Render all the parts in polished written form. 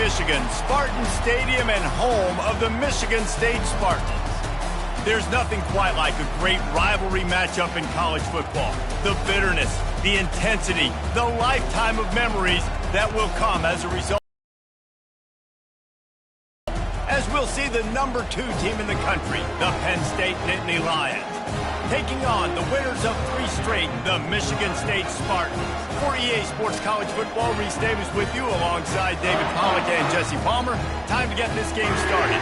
Michigan, Spartan Stadium and home of the Michigan State Spartans. There's nothing quite like a great rivalry matchup in college football. The bitterness, the intensity, the lifetime of memories that will come as a result. As we'll see the #2 team in the country, the Penn State Nittany Lions, taking on the winners of 3 straight, the Michigan State Spartans. For EA Sports College Football, Reese Davis with you alongside David Pollack and Jesse Palmer. Time to get this game started.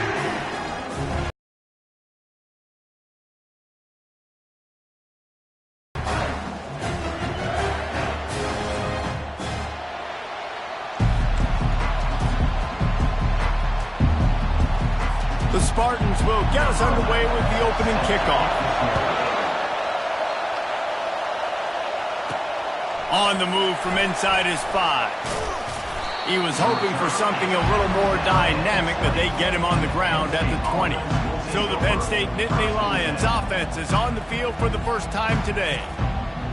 The Spartans will get us underway with the opening kickoff. On the move from inside his 5. He was hoping for something a little more dynamic, but they get him on the ground at the 20. So the Penn State Nittany Lions offense is on the field for the first time today.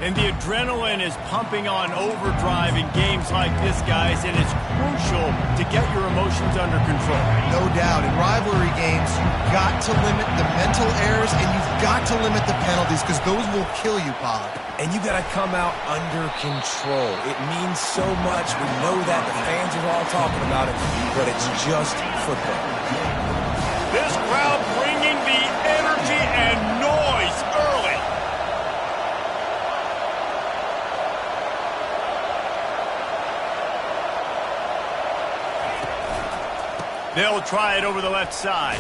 And the adrenaline is pumping on overdrive in games like this, guys, and it's crucial to get your emotions under control. No doubt. In rivalry games, you've got to limit the mental errors, and you've got to limit the penalties, because those will kill you, Pollack. And you got to come out under control. It means so much. We know that. The fans are all talking about it, but it's just football. This crowd bringing the energy and noise early. They'll try it over the left side.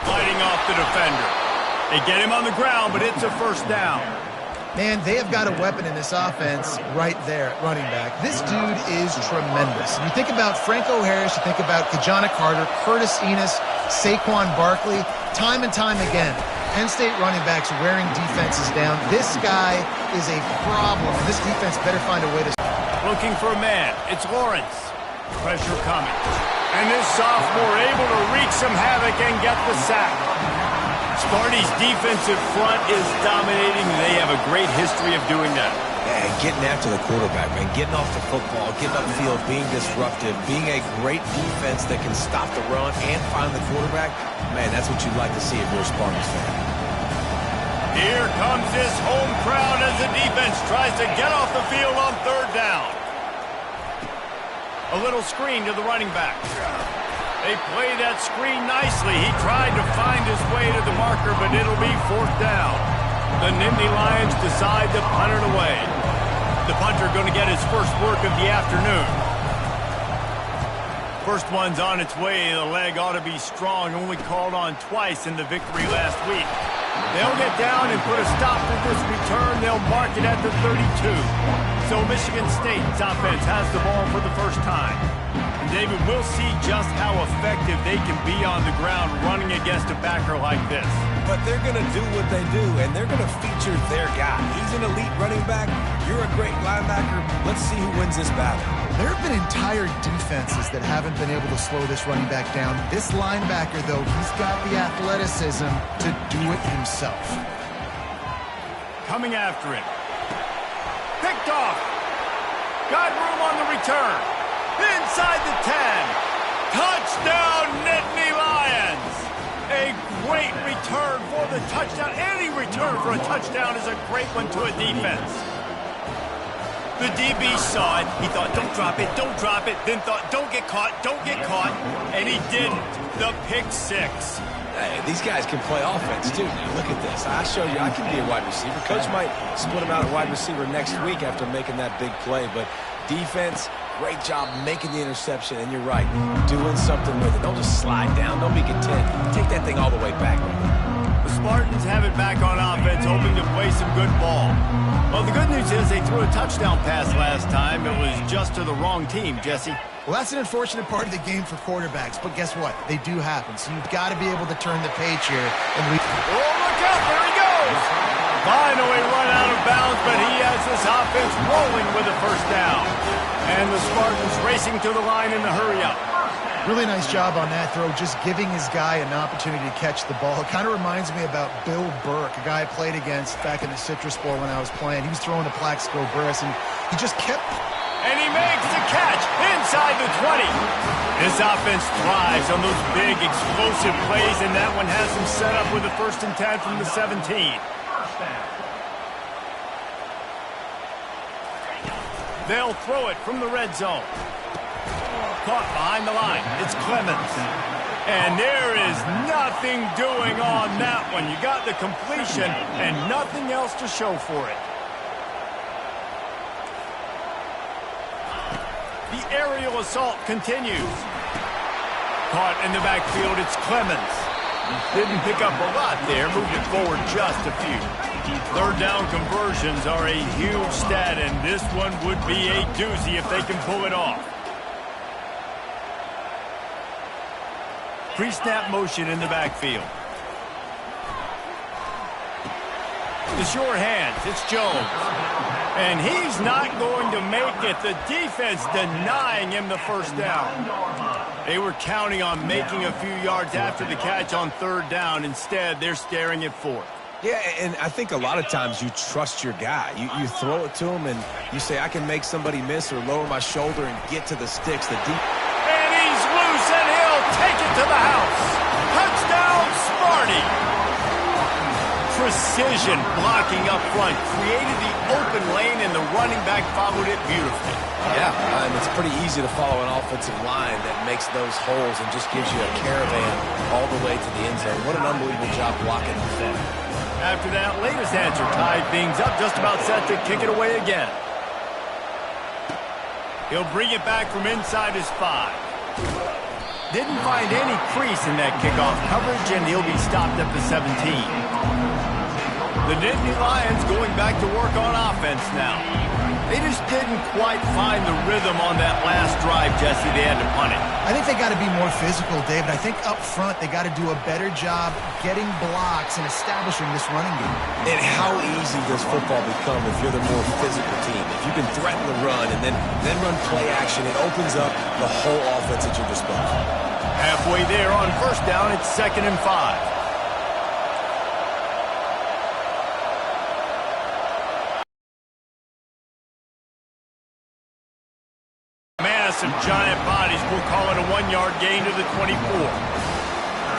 Fighting off the defender. They get him on the ground, but it's a first down. Man, they have got a weapon in this offense right there at running back. This dude is tremendous. You think about Franco Harris, you think about Kajana Carter, Curtis Enos, Saquon Barkley, time and time again. Penn State running backs wearing defenses down. This guy is a problem. This defense better find a way to... Looking for a man. It's Lawrence. Pressure coming. And this sophomore able to wreak some havoc and get the sack. Sparty's defensive front is dominating. They have a great history of doing that. And getting after the quarterback, man. Getting off the football, getting upfield, being disruptive, being a great defense that can stop the run and find the quarterback. Man, that's what you'd like to see if you're a Spartans fan. Here comes this home crowd as the defense tries to get off the field on 3rd down. A little screen to the running back. They play that screen nicely. He tried to find his way to the marker, but it'll be 4th down. The Nittany Lions decide to punt it away. The punter going to get his first work of the afternoon. First one's on its way. The leg ought to be strong. Only called on twice in the victory last week. They'll get down and put a stop to this return. They'll mark it at the 32. So Michigan State's offense has the ball for the first time. And David, we'll see just how effective they can be on the ground running against a backer like this. But they're going to do what they do, and they're going to feature their guy. He's an elite running back. You're a great linebacker. Let's see who wins this battle. There have been entire defenses that haven't been able to slow this running back down. This linebacker, though, he's got the athleticism to do it himself. Coming after him. Picked off. Got room on the return. Inside the 10. Touchdown, Nittany Lions. A great return for the touchdown. Any return for a touchdown is a great one to a defense. The DB saw it. He thought, don't drop it, don't drop it. Then thought, don't get caught, don't get caught. And he didn't. The pick 6. Hey, these guys can play offense, too. Now, look at this. I showed you I can be a wide receiver. Coach might split him out at wide receiver next week after making that big play. But defense, great job making the interception. And you're right, doing something with it. Don't just slide down. Don't be content. Take that thing all the way back. The Spartans have it back on offense, hoping to play some good ball. Well, the good news is they threw a touchdown pass last time. It was just to the wrong team, Jesse. Well, that's an unfortunate part of the game for quarterbacks, but guess what? They do happen, so you've got to be able to turn the page here. And oh, look out, there he goes! Finally run out of bounds, but he has this offense rolling with a first down. And the Spartans racing to the line in the hurry-up. Really nice job on that throw, just giving his guy an opportunity to catch the ball. It kind of reminds me about Bill Burke, a guy I played against back in the Citrus Bowl when I was playing. He was throwing the Plaxico Burress, and he just kept And he makes the catch inside the 20. This offense thrives on those big, explosive plays, and that one has them set up with a 1st and 10 from the 17. They'll throw it from the red zone. Caught behind the line. It's Clemens. And there is nothing doing on that one. You got the completion and nothing else to show for it. The aerial assault continues. Caught in the backfield, it's Clemens. Didn't pick up a lot there, moved it forward just a few. 3rd down conversions are a huge stat, and this one would be a doozy if they can pull it off. Pre-snap motion in the backfield. The short hands, it's Jones. And he's not going to make it. The defense denying him the 1st down. They were counting on making a few yards after the catch on 3rd down. Instead, they're staring at 4th. Yeah, and I think a lot of times you trust your guy. You throw it to him and you say, I can make somebody miss or lower my shoulder and get to the sticks. And he's loose and he'll take it to the house. Touchdown, Sparty. Precision blocking up front, created the open lane, and the running back followed it beautifully. Yeah, and it's pretty easy to follow an offensive line that makes those holes and just gives you a caravan all the way to the end zone. What an unbelievable job blocking the front. After that latest answer tied things up, just about set to kick it away again. He'll bring it back from inside his 5. Didn't find any crease in that kickoff coverage, and he'll be stopped at the 17. The Nittany Lions going back to work on offense now. They just didn't quite find the rhythm on that last drive, Jesse. They had to punt it. I think they got to be more physical, David. I think up front they got to do a better job getting blocks and establishing this running game. And how easy does football become if you're the more physical team? If you can threaten the run and then run play action, it opens up the whole offense at your disposal. Halfway there on 1st down, it's 2nd and 5. Massive giant bodies will call it a 1-yard gain to the 24.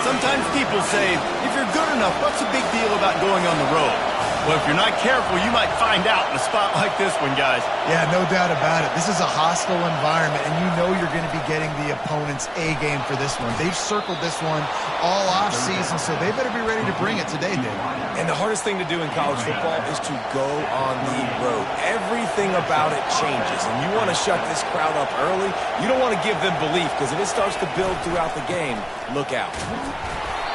Sometimes people say, if you're good enough, what's the big deal about going on the road? Well, if you're not careful, you might find out in a spot like this one, guys. Yeah, no doubt about it. This is a hostile environment, and you know you're going to be getting the opponent's A-game for this one. They've circled this one all offseason, so they better be ready to bring it today, Dave. And the hardest thing to do in college football is to go on the road. Everything about it changes, and you want to shut this crowd up early. You don't want to give them belief, because if it starts to build throughout the game, look out.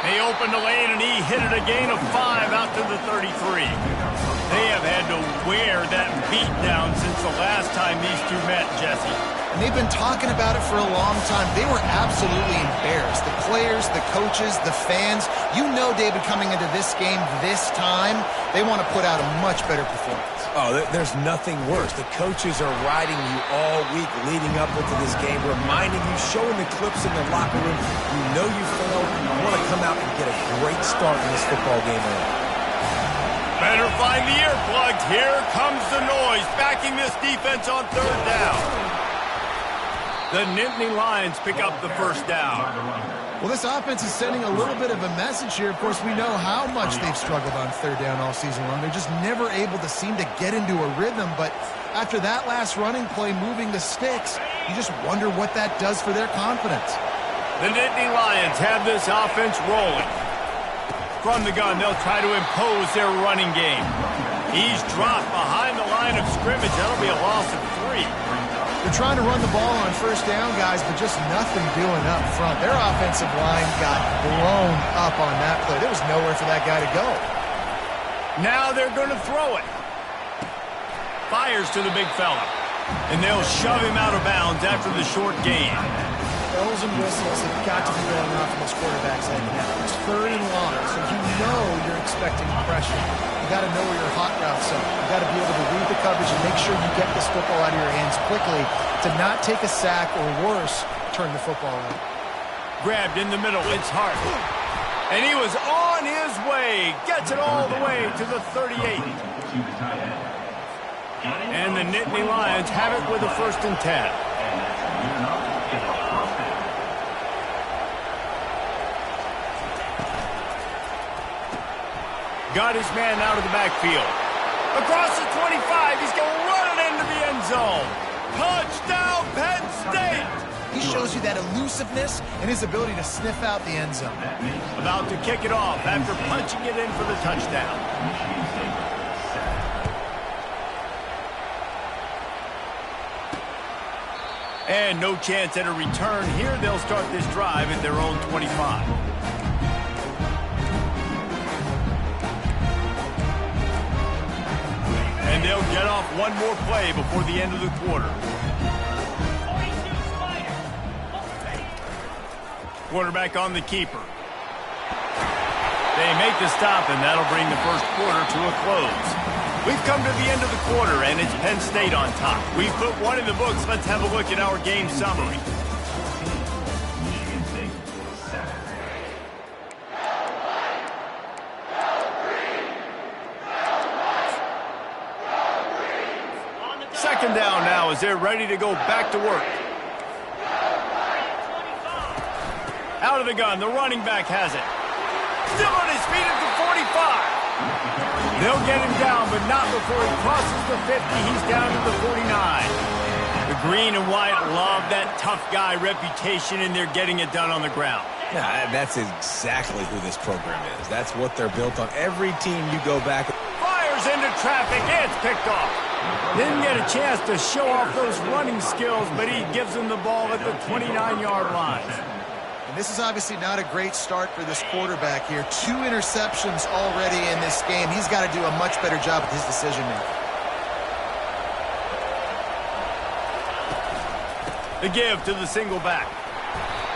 They opened the lane, and he hit it a gain of 5 out to the 33. They have had to wear that beat down since the last time these two met, Jesse. And they've been talking about it for a long time. They were absolutely embarrassed. The players, the coaches, the fans. You know, David, coming into this game this time, they want to put out a much better performance. Oh, there's nothing worse. The coaches are riding you all week leading up into this game, reminding you, showing the clips in the locker room. You know you failed. You want to come out and get a great start in this football game. Better find the earplugs. Here comes the noise, backing this defense on 3rd down. The Nittany Lions pick up the 1st down. Well, this offense is sending a little bit of a message here. Of course, we know how much they've struggled on 3rd down all season long. They're just never able to seem to get into a rhythm. But after that last running play, moving the sticks, you just wonder what that does for their confidence. The Nittany Lions have this offense rolling. From the gun, they'll try to impose their running game. He's dropped behind the line of scrimmage. That'll be a loss of 3. They're trying to run the ball on 1st down, guys, but just nothing doing up front. Their offensive line got blown up on that play. There was nowhere for that guy to go. Now they're going to throw it. Fires to the big fella. And they'll shove him out of bounds after the short gain. Bells and whistles have got to be going off in this quarterback's head now. It's 3rd and long, so you know you're expecting pressure. You got to know where your hot routes are. You got to be able to read the coverage and make sure you get this football out of your hands quickly to not take a sack or worse, turn the football over. Grabbed in the middle, it's Hart. And he was on his way. Gets it all the way to the 38. And the Nittany Lions have it with a 1st and 10. Got his man out of the backfield. Across the 25, he's going to run it into the end zone. Touchdown, Penn State! He shows you that elusiveness and his ability to sniff out the end zone. About to kick it off after punching it in for the touchdown. And no chance at a return here. They'll start this drive at their own 25. And they'll get off one more play before the end of the quarter. Quarterback on the keeper. They make the stop, and that'll bring the first quarter to a close. We've come to the end of the quarter, and it's Penn State on top. We've put one in the books. Let's have a look at our game summary. Second down now as they're ready to go back to work. Out of the gun, the running back has it. Still on his feet at the 45. They'll get him down, but not before he crosses the 50. He's down to the 49. The green and white love that tough guy reputation, and they're getting it done on the ground. Yeah, that's exactly who this program is. That's what they're built on. Every team you go back. Fires into traffic. It's picked off. Didn't get a chance to show off those running skills, but he gives them the ball at the 29-yard line. And this is obviously not a great start for this quarterback here. 2 interceptions already in this game. He's got to do a much better job with his decision-making. The give to the single back.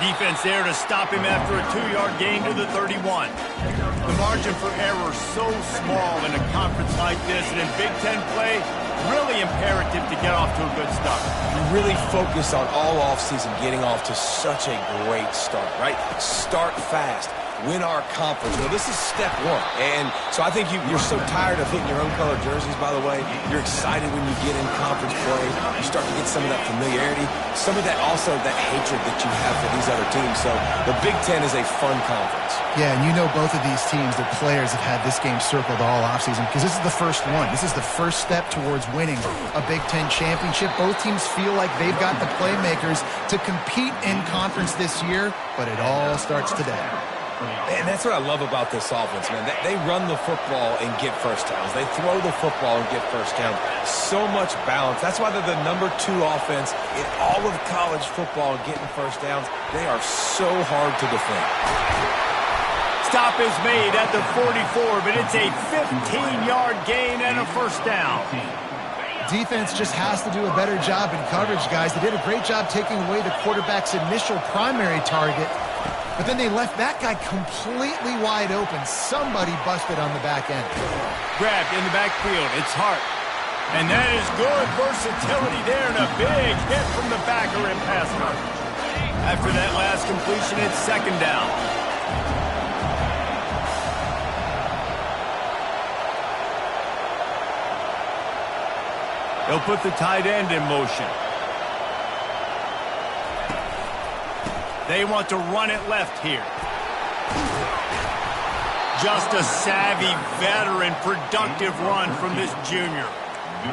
Defense there to stop him after a 2-yard gain to the 31. The margin for error so small in a conference like this, and in Big Ten play, really imperative to get off to a good start. You really focus on all offseason getting off to such a great start, right? Start fast. Win our conference. Well, this is step 1. And so I think you're so tired of hitting your own color jerseys, by the way. You're excited when you get in conference play. You start to get some of that familiarity. Some of that also, that hatred that you have for these other teams. So the Big Ten is a fun conference. Yeah, and you know both of these teams, their players have had this game circled all offseason because this is the first one. This is the first step towards winning a Big Ten championship. Both teams feel like they've got the playmakers to compete in conference this year, but it all starts today. And that's what I love about this offense, man. They run the football and get first downs. They throw the football and get first downs. So much balance. That's why they're the #2 offense in all of college football getting first downs. They are so hard to defend. Stop is made at the 44, but it's a 15-yard gain and a first down. Defense just has to do a better job in coverage, guys. They did a great job taking away the quarterback's initial primary target. But then they left that guy completely wide open. Somebody busted on the back end. Grabbed in the backfield. It's Hart. And that is good versatility there and a big hit from the backer in pass coverage. After that last completion, it's second down. They'll put the tight end in motion. They want to run it left here. Just a savvy, veteran, productive run from this junior.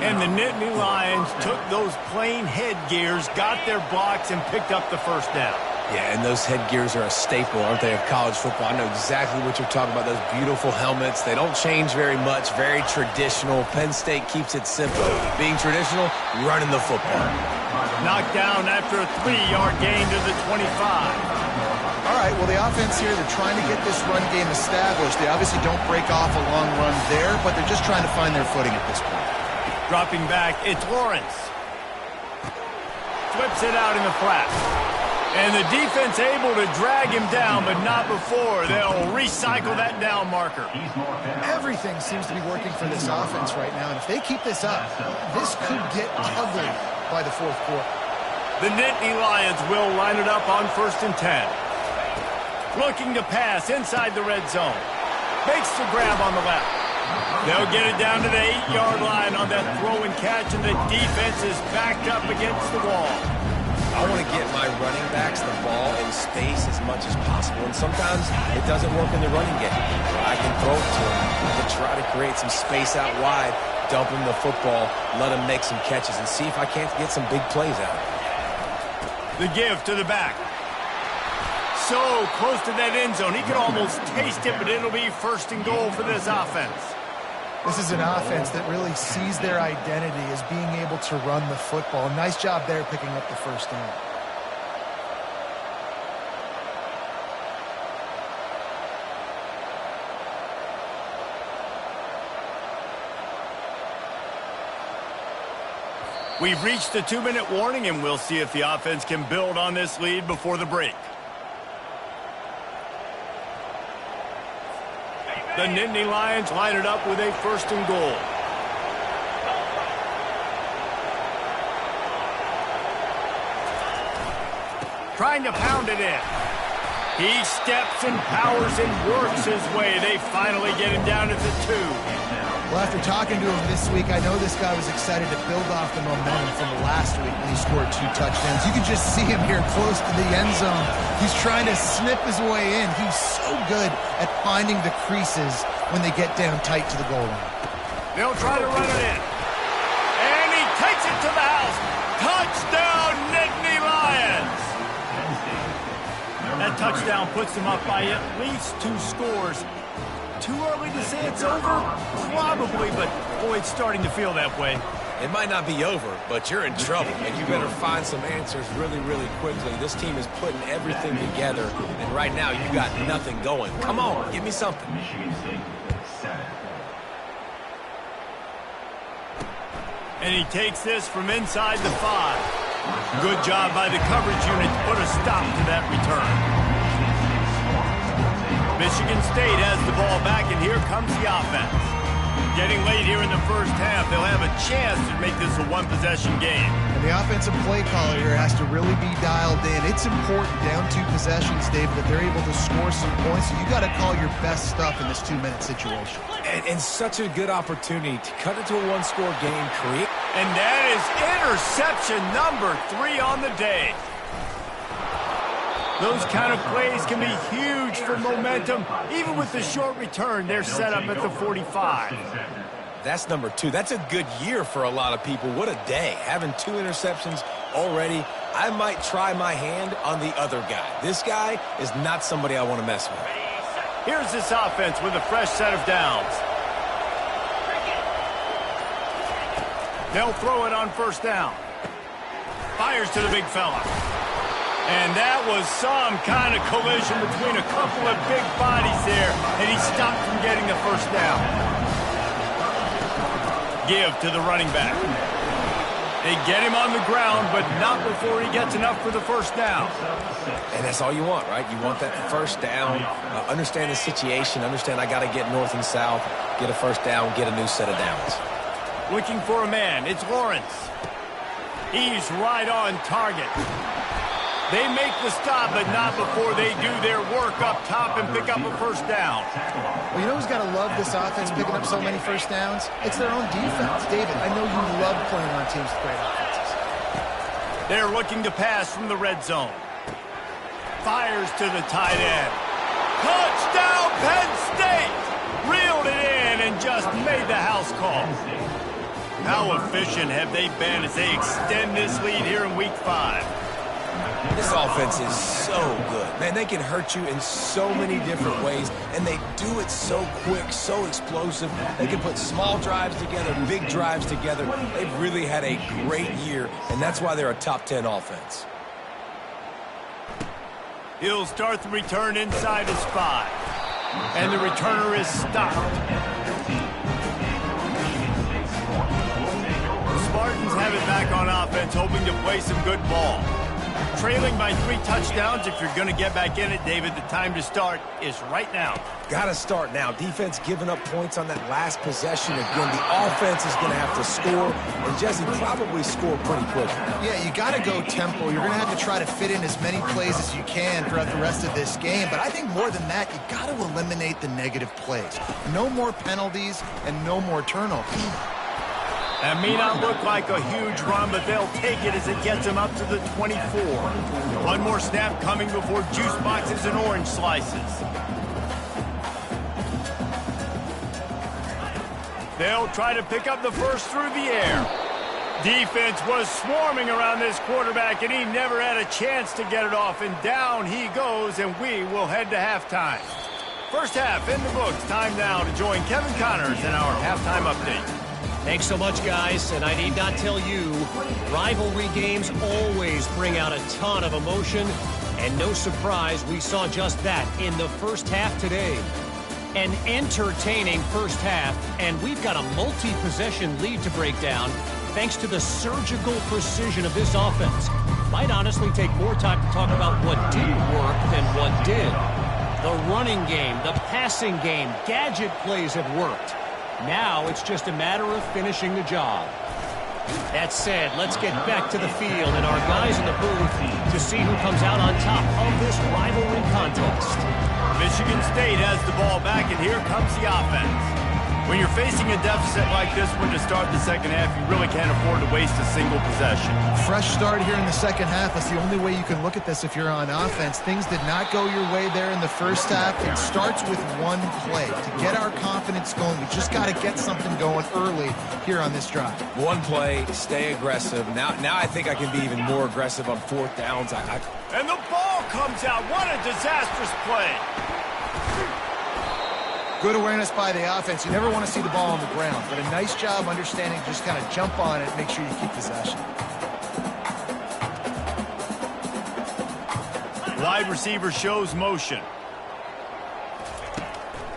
And the Nittany Lions took those plain headgears, got their blocks, and picked up the first down. Yeah, and those headgears are a staple, aren't they, of college football? I know exactly what you're talking about, those beautiful helmets. They don't change very much, very traditional. Penn State keeps it simple. Being traditional, running the football. Knocked down after a 3-yard gain to the 25. All right, well, the offense here, they're trying to get this run game established. They obviously don't break off a long run there, but they're just trying to find their footing at this point. Dropping back, it's Lawrence. Flips it out in the flat. And the defense able to drag him down, but not before. They'll recycle that down marker. Everything seems to be working for this offense right now, and if they keep this up, this could get ugly by the fourth quarter. The Nittany Lions will line it up on 1st and 10. Looking to pass inside the red zone. Makes the grab on the left. They'll get it down to the 8-yard line on that throw and catch, and the defense is backed up against the wall. I want to get my running backs the ball in space as much as possible, and sometimes it doesn't work in the running game. But I can throw it to them. I can try to create some space out wide, dump him the football, let him make some catches, and see if I can't get some big plays out of it. The give to the back. So close to that end zone. He could almost taste it, but it'll be 1st and goal for this offense. This is an offense that really sees their identity as being able to run the football. Nice job there picking up the first down. We've reached the 2-minute warning, and we'll see if the offense can build on this lead before the break. The Nittany Lions line it up with a 1st and goal. Trying to pound it in. He steps and powers and works his way. They finally get him down at the 2. Well, after talking to him this week, I know this guy was excited to build off the momentum from last week when he scored 2 touchdowns. You can just see him here close to the end zone. He's trying to snip his way in. He's so good at finding the creases when they get down tight to the goal line. They'll try to run it in. And he takes it to the house. Touchdown, Nittany Lions! That touchdown puts them up by at least 2 scores. Too early to say it's over? Probably, but boy, it's starting to feel that way. It might not be over, but you're in trouble, and you better find some answers really, really quickly. This team is putting everything together, and right now you got nothing going. Come on, give me something. And he takes this from inside the 5. Good job by the coverage unit to put a stop to that return. Michigan State has the ball back, and here comes the offense. Getting late here in the first half, they'll have a chance to make this a 1-possession game. And the offensive play caller here has to really be dialed in. It's important down 2 possessions, David, that they're able to score some points. So you got to call your best stuff in this 2-minute situation. And such a good opportunity to cut it to a 1-score game, create. And that is interception number 3 on the day. Those kind of plays can be huge for momentum. Even with the short return, they're set up at the 45. That's number 2. That's a good year for a lot of people. What a day. Having 2 interceptions already. I might try my hand on the other guy. This guy is not somebody I want to mess with. Here's this offense with a fresh set of downs. They'll throw it on 1st down. Fires to the big fella. And that was some kind of collision between a couple of big bodies there, and he stopped from getting the 1st down. Give to the running back. They get him on the ground, but not before he gets enough for the 1st down. And that's all you want, right? You want that 1st down, understand the situation, understand I got to get north and south, get a 1st down, get a new set of downs. Looking for a man. It's Lawrence. He's right on target. They make the stop, but not before they do their work up top and pick up a 1st down. Well, you know who's got to love this offense picking up so many 1st downs? It's their own defense. David, I know you love playing on teams with great offenses. They're looking to pass from the red zone. Fires to the tight end. Touchdown, Penn State! Reeled it in and just made the house call. How efficient have they been as they extend this lead here in Week 5? This offense is so good. Man, they can hurt you in so many different ways, and they do it so quick, so explosive. They can put small drives together, big drives together. They've really had a great year, and that's why they're a top 10 offense. He'll start the return inside his 5. And the returner is stopped. The Spartans have it back on offense, hoping to play some good ball. trailing by 3 touchdowns. If you're going to get back in it, David, the time to start is right now. Got to start now. Defense giving up points on that last possession. Again, the offense is going to have to score, and Jesse probably score pretty quick. Yeah, you got to go tempo. You're going to have to try to fit in as many plays as you can throughout the rest of this game. But I think more than that, you got to eliminate the negative plays. No more penalties and no more turnovers. That may not look like a huge run, but they'll take it as it gets them up to the 24. One more snap coming before juice boxes and orange slices. They'll try to pick up the first through the air. Defense was swarming around this quarterback, and he never had a chance to get it off. And down he goes, and we will head to halftime. First half in the books. Time now to join Kevin Connors in our halftime update. Thanks so much, guys, and I need not tell you, rivalry games always bring out a ton of emotion, and no surprise, we saw just that in the first half today. An entertaining first half, and we've got a multi-possession lead to break down thanks to the surgical precision of this offense. Might honestly take more time to talk about what didn't work than what did. The running game, the passing game, gadget plays have worked. Now it's just a matter of finishing the job. That said, let's get back to the field and our guys in the booth to see who comes out on top of this rivalry contest. Michigan State has the ball back, and here comes the offense. When you're facing a deficit like this one to start the second half, you really can't afford to waste a single possession. Fresh start here in the second half. That's the only way you can look at this if you're on offense. Things did not go your way there in the first half. It starts with one play. To get our confidence going, we just got to get something going early here on this drive. One play, stay aggressive. Now I think I can be even more aggressive on fourth downs. And the ball comes out. What a disastrous play. Good awareness by the offense. You never want to see the ball on the ground, but a nice job understanding to just kind of jump on it and make sure you keep possession. Wide receiver shows motion.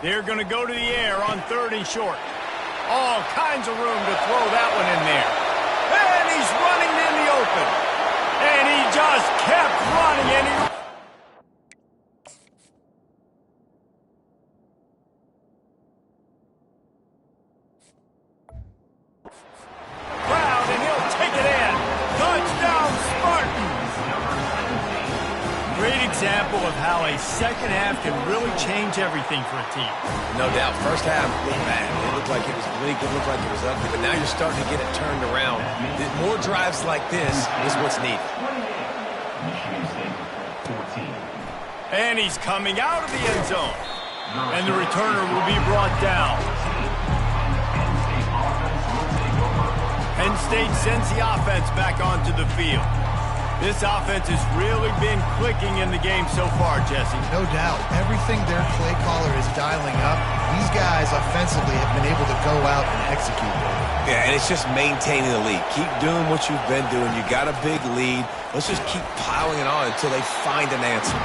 They're going to go to the air on 3rd and short. All kinds of room to throw that one in there. And he's running in the open. And he just kept running, and he... example of how a second half can really change everything for a team. No doubt. First half, man, it looked like it was bleak. It looked like it was ugly. But now you're starting to get it turned around. More drives like this is what's needed. And he's coming out of the end zone. And the returner will be brought down. Penn State sends the offense back onto the field. This offense has really been clicking in the game so far, Jesse. No doubt. Everything their play caller is dialing up, these guys offensively have been able to go out and execute. Yeah, and it's just maintaining the lead. Keep doing what you've been doing. You got a big lead. Let's just keep piling it on until they find an answer.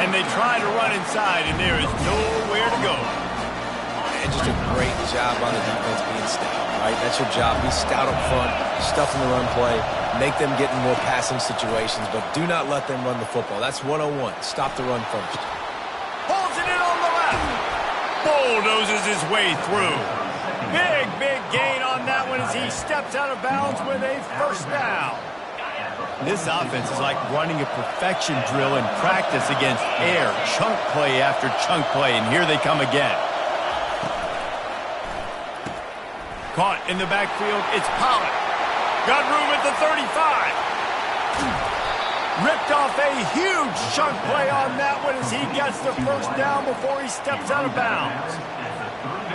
And they try to run inside, and there is nowhere to go. And just a great job on the defense being stout, right? That's your job. Be stout up front, stuff in the run play. Make them get in more passing situations, but do not let them run the football. That's 101. Stop the run first. Pulls it in on the left. Bulldozes his way through. Big gain on that one as he steps out of bounds with a first down. This offense is like running a perfection drill in practice against air. Chunk play after chunk play, and here they come again. Caught in the backfield, it's Pollard. Got room at the 35. Ripped off a huge chunk play on that one as he gets the first down before he steps out of bounds.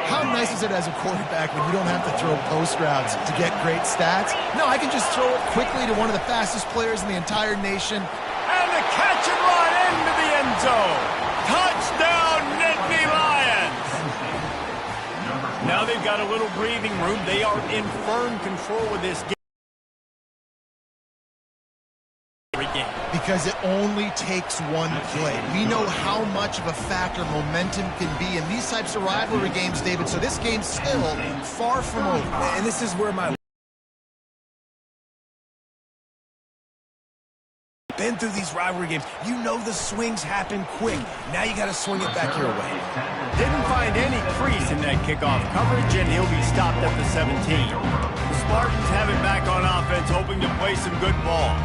How nice is it as a quarterback when you don't have to throw post routes to get great stats? No, I can just throw it quickly to one of the fastest players in the entire nation. And the catch and run into the end zone. Touchdown, Nittany Lions. Now they've got a little breathing room. They are in firm control of this game. Because it only takes one play. We know how much of a factor momentum can be in these types of rivalry games, David, so this game's still far from over. And this is where my been through these rivalry games. You know the swings happen quick. Now you got to swing it back your way. Didn't find any crease in that kickoff coverage, and he'll be stopped at the 17. The Spartans have it back on offense, hoping to play some good ball.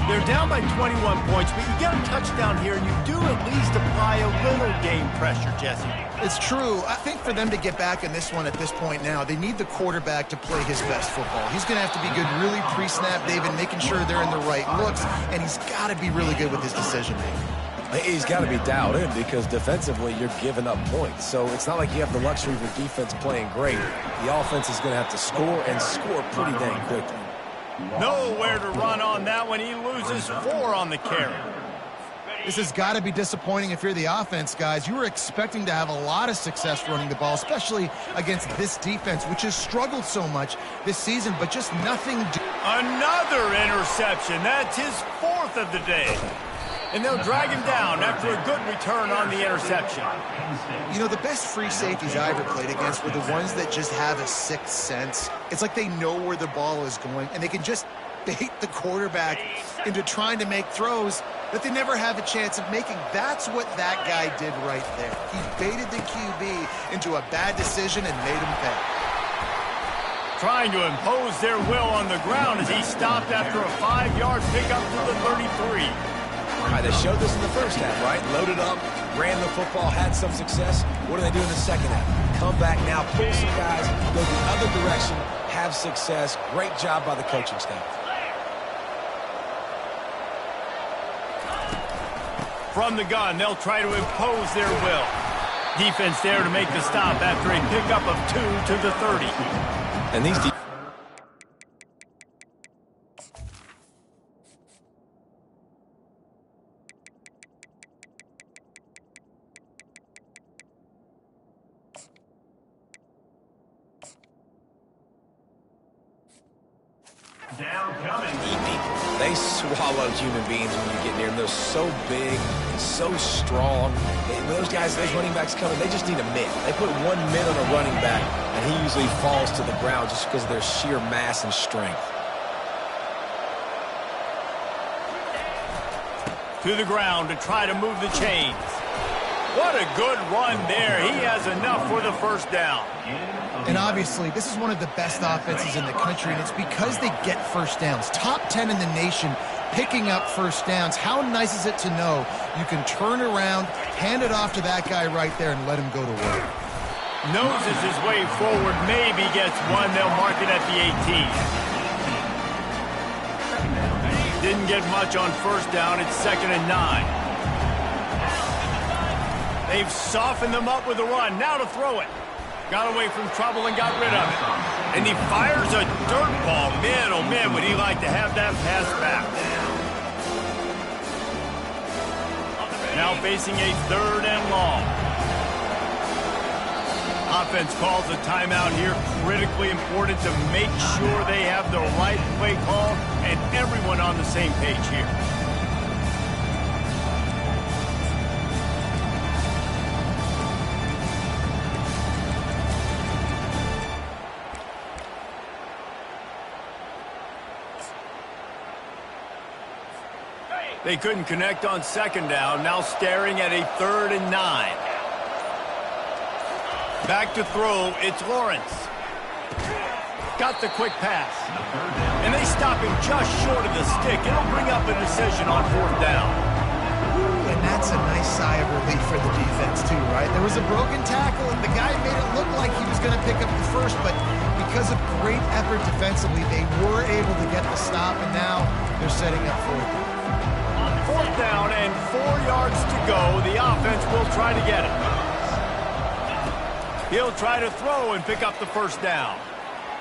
They're down by 21 points, but you get a touchdown here, and you do at least apply a little game pressure, Jesse. It's true. I think for them to get back in this one at this point now, they need the quarterback to play his best football. He's going to have to be good really pre-snap, David, making sure they're in the right looks, and he's got to be really good with his decision-making. He's got to be dialed in because defensively you're giving up points. So it's not like you have the luxury of your defense playing great. The offense is going to have to score and score pretty dang quickly. Nowhere to run on that one. He loses 4 on the carry. This has got to be disappointing if you're the offense, guys. You were expecting to have a lot of success running the ball, especially against this defense, which has struggled so much this season, but just nothing. Another interception. That's his 4th of the day. And they'll drag him down after a good return on the interception. You know, the best free safeties I ever played against were the ones that just have a sixth sense. It's like they know where the ball is going, and they can just bait the quarterback into trying to make throws that they never have a chance of making. That's what that guy did right there. He baited the QB into a bad decision and made him pay. Trying to impose their will on the ground as he stopped after a 5-yard pickup to the 33. All right, they showed this in the first half, right? Loaded up, ran the football, had some success. What do they do in the second half? Come back now, pull some guys, go the other direction, have success. Great job by the coaching staff. From the gun, they'll try to impose their will. Defense there to make the stop after a pickup of 2 to the 30. And these they swallowed human beings when you get near them. They're so big and so strong. And those guys, those running backs coming, they just need a mid. They put 1 mid on a running back, and he usually falls to the ground just because of their sheer mass and strength. To the ground to try to move the chains. What a good run there. He has enough for the first down. And obviously, this is one of the best offenses in the country, and it's because they get first downs. Top 10 in the nation picking up first downs. How nice is it to know you can turn around, hand it off to that guy right there, and let him go to work. Noses his way forward, maybe gets one. They'll mark it at the 18. Didn't get much on first down. It's 2nd and 9. They've softened them up with a run. Now to throw it. Got away from trouble and got rid of it. And he fires a dirt ball. Man, oh man, would he like to have that pass back. Now facing a 3rd and long. Offense calls a timeout here. Critically important to make sure they have the right play call and everyone on the same page here. They couldn't connect on 2nd down. Now staring at a 3rd and 9. Back to throw. It's Lawrence. Got the quick pass. And they stop him just short of the stick. It'll bring up a decision on 4th down. And that's a nice sigh of relief for the defense too, right? There was a broken tackle, and the guy made it look like he was going to pick up the first, but because of great effort defensively, they were able to get the stop, and now they're setting up 4th down. 4th down and 4 yards to go. The offense will try to get it. He'll try to throw and pick up the first down.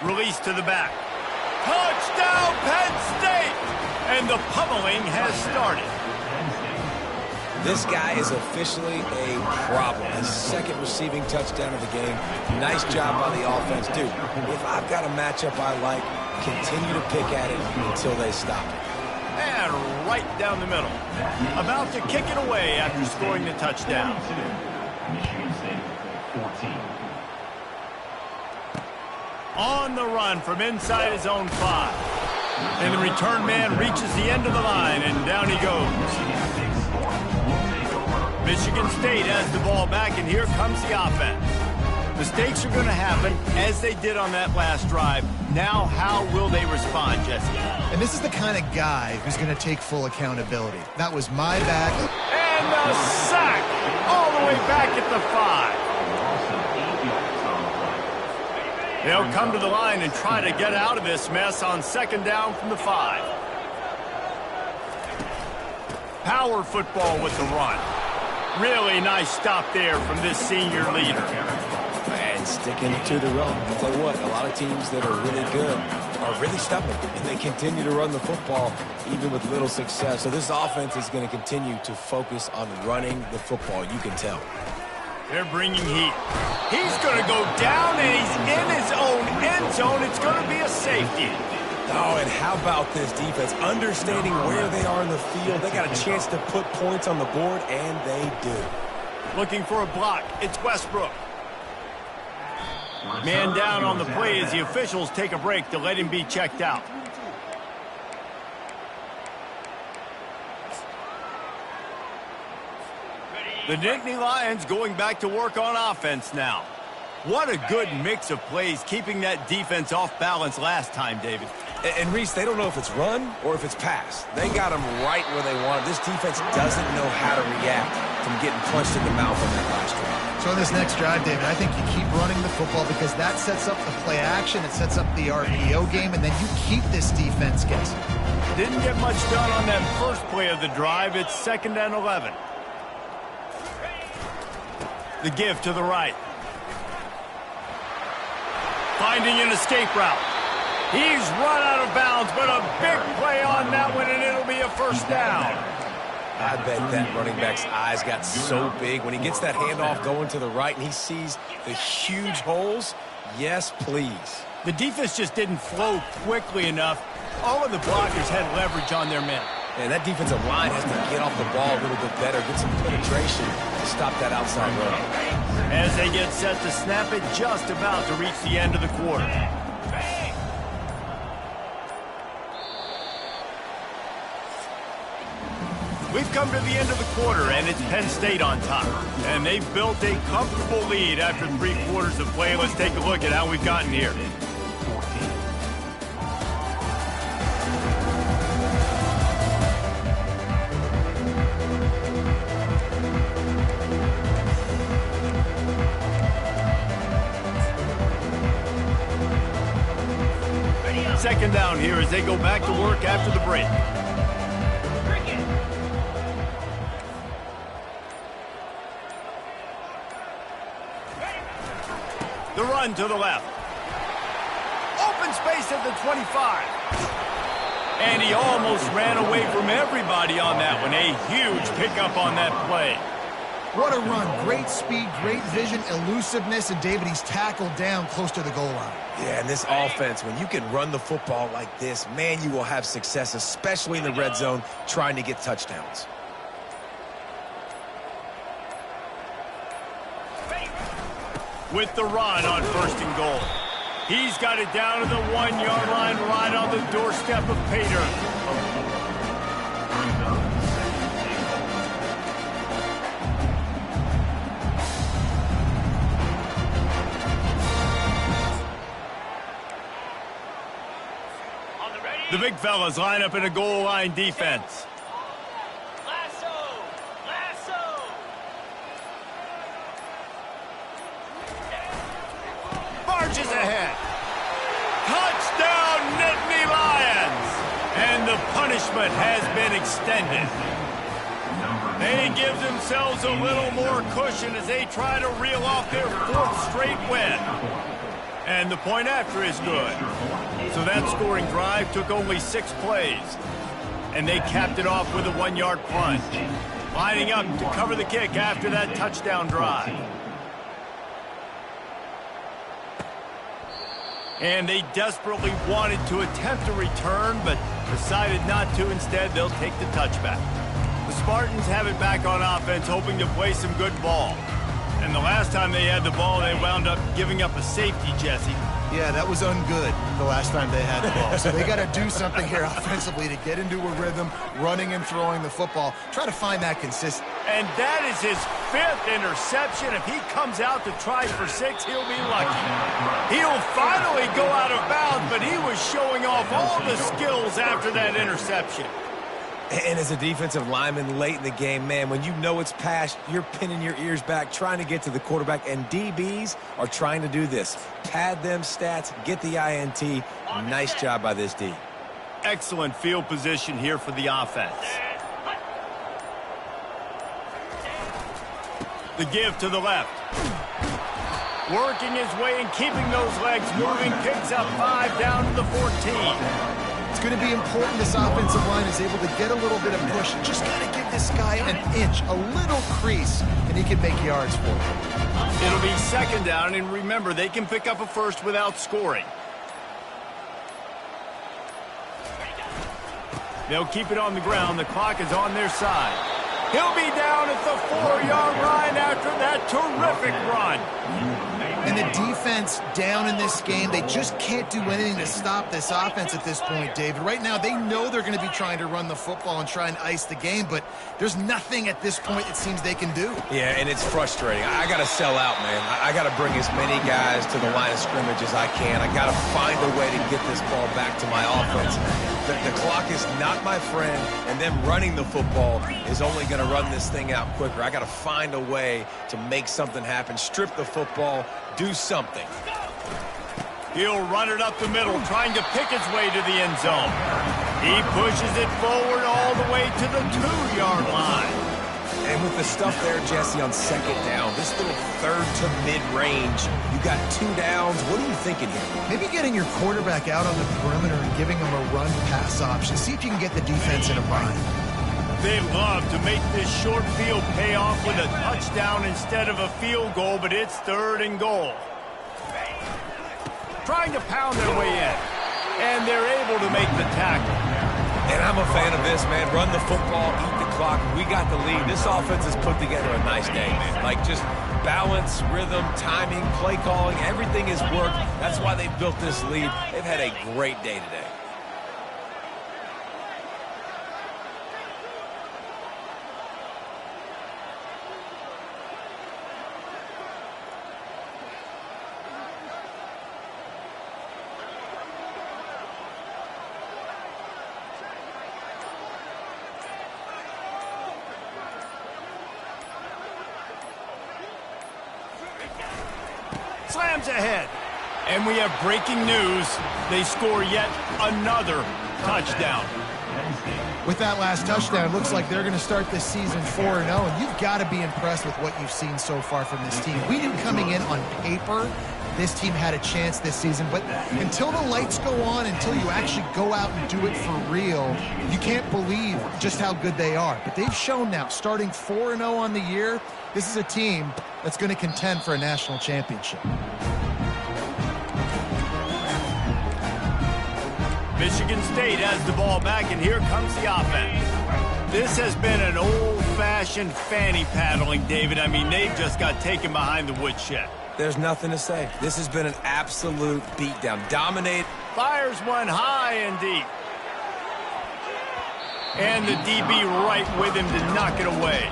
Release to the back. Touchdown, Penn State! And the pummeling has started. This guy is officially a problem. His 2nd receiving touchdown of the game. Nice job by the offense. Dude, if I've got a matchup I like, continue to pick at it until they stop it. And right down the middle. About to kick it away after scoring the touchdown. On the run from inside his own 5. And the return man reaches the end of the line, and down he goes. Michigan State has the ball back, and here comes the offense. Mistakes are going to happen, as they did on that last drive. Now, how will they respond, Jesse? And this is the kind of guy who's going to take full accountability. That was my bad. And the sack all the way back at the 5. They'll come to the line and try to get out of this mess on second down from the 5. Power football with the run. Really nice stop there from this senior leader. And sticking to the run. I'll tell you what, a lot of teams that are really good are really stubborn, and they continue to run the football even with little success. So this offense is going to continue to focus on running the football. You can tell. They're bringing heat. He's going to go down, and he's in his own end zone. It's going to be a safety. Oh, and how about this defense? Understanding where they are in the field. They got a chance to put points on the board, and they do. Looking for a block. It's Westbrook. Man down on the play as the officials take a break to let him be checked out. The Nittany Lions going back to work on offense now. What a good mix of plays, keeping that defense off balance last time, David. And Reese, they don't know if it's run or if it's pass. They got them right where they want it. This defense doesn't know how to react from getting punched in the mouth on that last drive. So in this next drive, David, I think you keep running the football because that sets up the play action, it sets up the RPO game, and then you keep this defense guessing. Didn't get much done on that first play of the drive. It's 2nd and 11. The give to the right. Finding an escape route. He's run out of bounds, but a big play on that one, and it'll be a first down. I bet that running back's eyes got so big when he gets that handoff going to the right and he sees the huge holes. Yes, please. The defense just didn't flow quickly enough. All of the blockers had leverage on their men. And that defensive line has to get off the ball a little bit better, get some penetration to stop that outside run. As they get set to snap it, just about to reach the end of the quarter. We've come to the end of the quarter, and it's Penn State on top. And they've built a comfortable lead after 3 quarters of play. Let's take a look at how we've gotten here. Second down here as they go back to work after the break. The run to the left. Open space at the 25. And he almost ran away from everybody on that one. A huge pickup on that play. What a run. Great speed, great vision, elusiveness, and David, he's tackled down close to the goal line. Yeah, and this offense, when you can run the football like this, man, you will have success, especially in the red zone, trying to get touchdowns. With the run on 1st and goal. He's got it down to the 1-yard line right on the doorstep of Pater. The big fellas line up in a goal line defense. Marches ahead. Touchdown, Nittany Lions! And the punishment has been extended. They give themselves a little more cushion as they try to reel off their 4th straight win. And the point after is good. So that scoring drive took only 6 plays. And they capped it off with a 1-yard punt. Lining up to cover the kick after that touchdown drive. And they desperately wanted to attempt a return, but decided not to. Instead, they'll take the touchback. The Spartans have it back on offense, hoping to play some good ball. And the last time they had the ball, they wound up giving up a safety, Jesse. Yeah, that was ungood the last time they had the ball. So they got to do something here offensively to get into a rhythm, running and throwing the football. Try to find that consistency. And that is his 5th interception. If he comes out to try for 6, he'll be lucky. He'll finally go out of bounds, but he was showing off all the skills after that interception. And as a defensive lineman late in the game, man, when you know it's past, you're pinning your ears back, trying to get to the quarterback, and DBs are trying to do this. Pad them stats, get the INT. Nice job by this D. Excellent field position here for the offense. The give to the left. Working his way and keeping those legs moving, picks up 5 down to the 14. It's going to be important this offensive line is able to get a little bit of push. Just got to give this guy an inch, a little crease, and he can make yards for it. It'll be 2nd down, and remember, they can pick up a first without scoring. They'll keep it on the ground. The clock is on their side. He'll be down at the 4-yard line after that terrific run. And the defense down in this game, they just can't do anything to stop this offense at this point, David. Right now, they know they're going to be trying to run the football and try and ice the game, but there's nothing at this point it seems they can do. Yeah, and it's frustrating. I got to sell out, man. I got to bring as many guys to the line of scrimmage as I can. I got to find a way to get this ball back to my offense. The clock is not my friend, and them running the football is only going to run this thing out quicker. I got to find a way to make something happen, strip the football, do something. He'll run it up the middle, trying to pick his way to the end zone. He pushes it forward all the way to the 2-yard line. And with the stuff there, Jesse, on 2nd down, this little 3rd to mid-range, you got 2 downs. What are you thinking here? Maybe getting your quarterback out on the perimeter and giving him a run-pass option. See if you can get the defense in a bind. They love to make this short field pay off with a touchdown instead of a field goal, but it's 3rd and goal. Trying to pound their way in, and they're able to make the tackle. And I'm a fan of this, man. Run the football, eat the clock. We got the lead. This offense has put together a nice day, man. Like, just balance, rhythm, timing, play calling, everything has worked. That's why they built this lead. They've had a great day today. Slams ahead. And we have breaking news. They score yet another touchdown. With that last touchdown, looks like they're going to start this season 4-0, and you've got to be impressed with what you've seen so far from this team. We knew coming in on paper this team had a chance this season, but until the lights go on, until you actually go out and do it for real, you can't believe just how good they are. But they've shown now, starting 4-0 on the year, this is a team that's going to contend for a national championship. Michigan State has the ball back, and here comes the offense. This has been an old-fashioned fanny paddling, David. I mean, they've just got taken behind the woodshed. There's nothing to say. This has been an absolute beatdown. Dominate. Fires one high and deep. And the DB right with him to knock it away.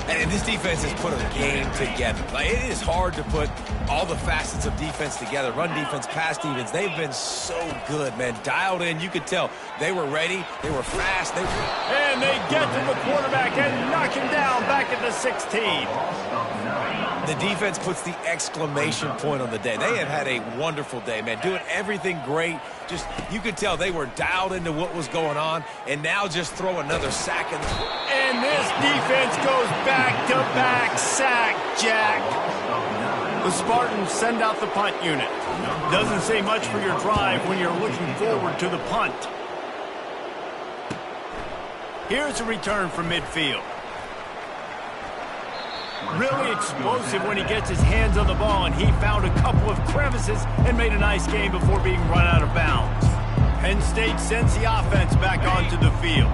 And this defense has put a game together. Like, it is hard to put all the facets of defense together. Run defense, pass defense. They've been so good, man. Dialed in. You could tell they were ready. They were fast. And they get to the quarterback and knock him down back at the 16. The defense puts the exclamation point on the day. They have had a wonderful day, man. Doing everything great. Just, you could tell they were dialed into what was going on. And now just throw another sack in. And this defense goes back-to-back sack, Jack. The Spartans send out the punt unit. Doesn't say much for your drive when you're looking forward to the punt. Here's a return from midfield. Really explosive when he gets his hands on the ball, and he found a couple of crevices and made a nice game before being run out of bounds. Penn State sends the offense back onto the field.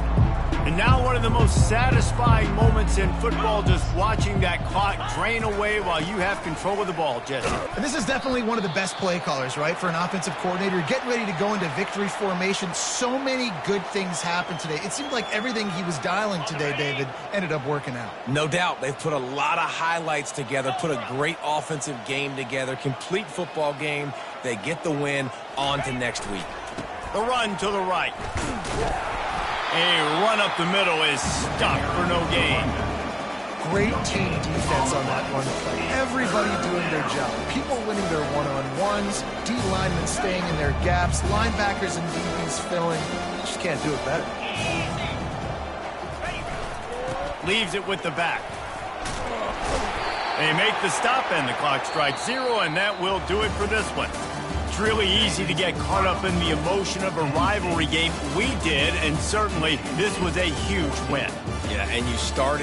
And now one of the most satisfying moments in football, just watching that clock drain away while you have control of the ball, Jesse. And this is definitely one of the best play callers, right, for an offensive coordinator. Getting ready to go into victory formation. So many good things happened today. It seemed like everything he was dialing today, David, ended up working out. No doubt. They've put a lot of highlights together, put a great offensive game together, complete football game. They get the win. On to next week. The run to the right. A run up the middle is stopped for no gain. Great team defense on that run play. Everybody doing their job. People winning their one-on-ones, D linemen staying in their gaps, linebackers and DBs filling. Just can't do it better. Leaves it with the back. They make the stop and the clock strikes 0, and that will do it for this one. It's really easy to get caught up in the emotion of a rivalry game. We did, and certainly this was a huge win. Yeah, and you started